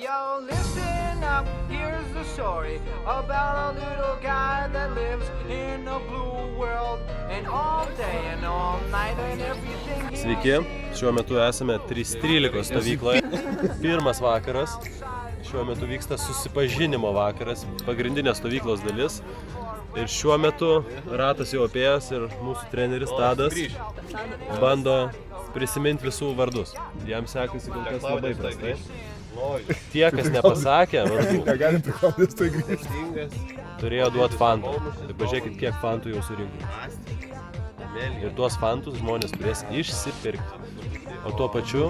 yo, listen up, here's the story about a little guy that lives in a blue world and all day and all night and everything. Sveiki, šiuo metu esame 313 stovykloje. Pirmas vakaras, šiuo metu vyksta susipažinimo vakaras, pagrindinė stovyklos dalis. Ir šiuo metu ratas jau apėjęs ir mūsų treneris Tadas bando prisiminti visų vardus. Jam sekasi kol kas labai prastai. Tie, kas nepasakė vardų, turėjo duoti fantų. Tai pažiūrėkit, kiek fantų jau surinko. Ir tuos fantus žmonės turės išsipirkti. O tuo pačiu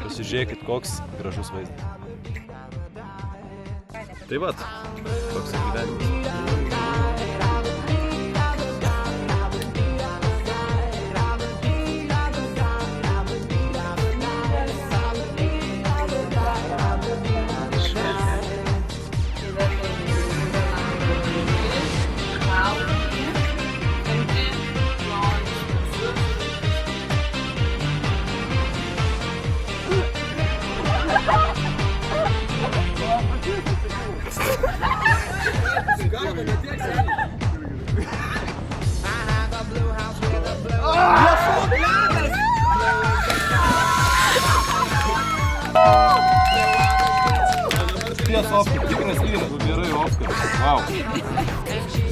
pasižiūrėkit, koks gražus vaizdas. Tai vat, toks gyvenimas. Tikras vyras, gerai Oskaras. Wow.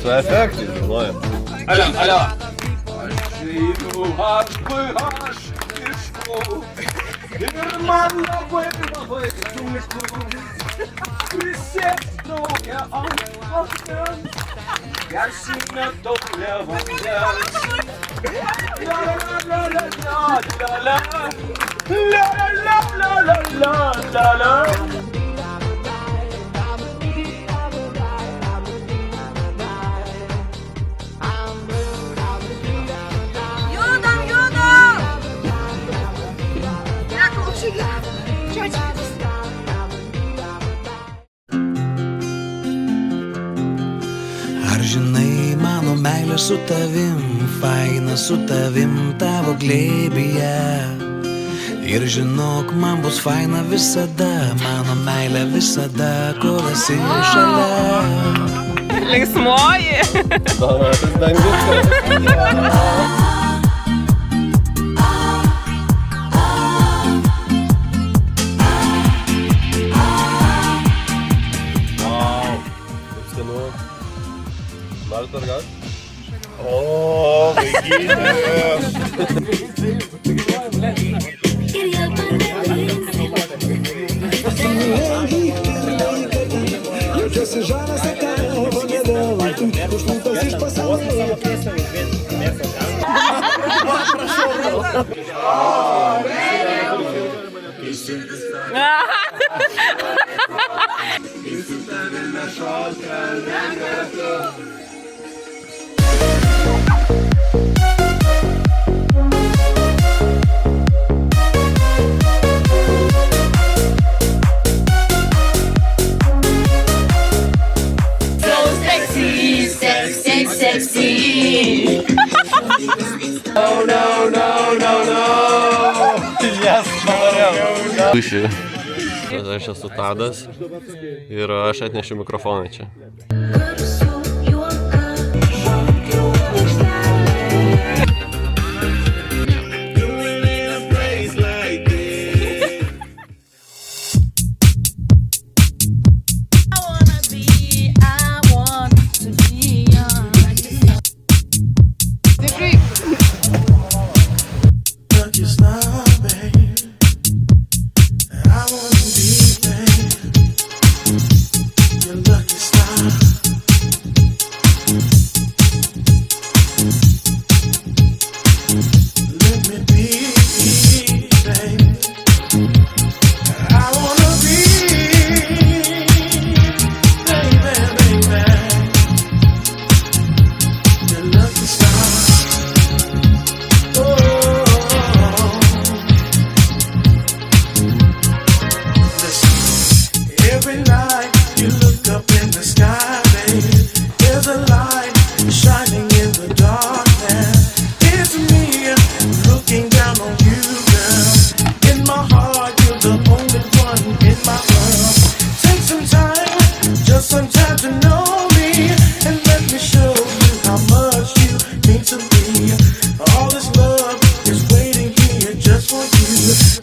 Su efektais, žinoja. Alio. Aš einu, aš išku. Ir man labai sunku. Prisėst drauge ant vandens. Gersime taurę vandens. La la la la la la la la la la. Ar žinai, mano meilė su tavim, faina su tavim tavo glėbyje. Ir žinok, man bus faina visada, mano meilė visada, kol esi šalia. Linksmoji. Donatas Dangukas. Norit ar gauti? O, vaikinės! Jaučiuosi žanas tavo nedavaltų, užpultas iš pasaulio. Aš esu Tadas ir aš atnešiu mikrofoną čia. You're lucky star.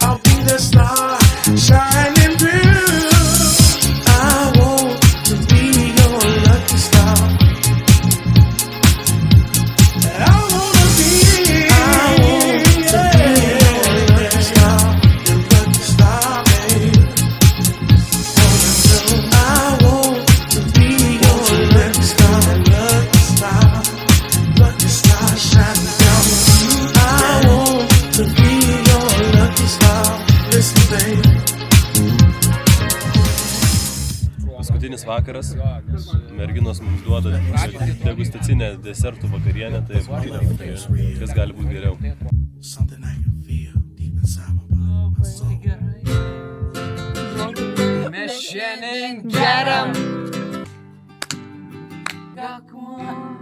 I'll be the star shining through. I want to be your lucky star. I want to be your lucky star, baby. I want to be your lucky star, lucky star shining down. I want to be your lucky star. Listen, baby. Paskutinis vakaras, merginos mums duoda degustacinę desertų vakarienę, tai kas gali būti geriau. Something I can feel deep inside my soul. Mes šiandien geriam. Dak man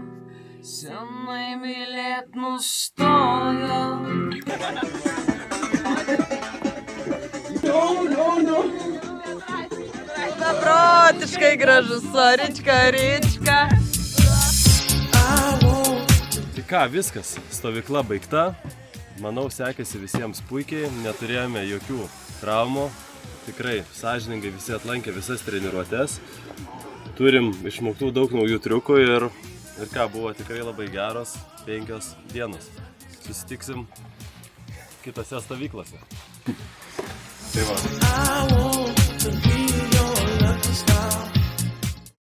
senai mylėt nustojo. Beprotiškai gražus, Rička. Tai ką, viskas, stovykla baigta. Manau, sekėsi visiems puikiai, neturėjome jokių traumų. Tikrai sąžiningai visi atlankė visas treniruotes. Turim išmoktų daug naujų triukų ir ką, buvo tikrai labai geros 5 dienos. Susitiksim kitose stovyklose. Tai va. I want to be your lucky star.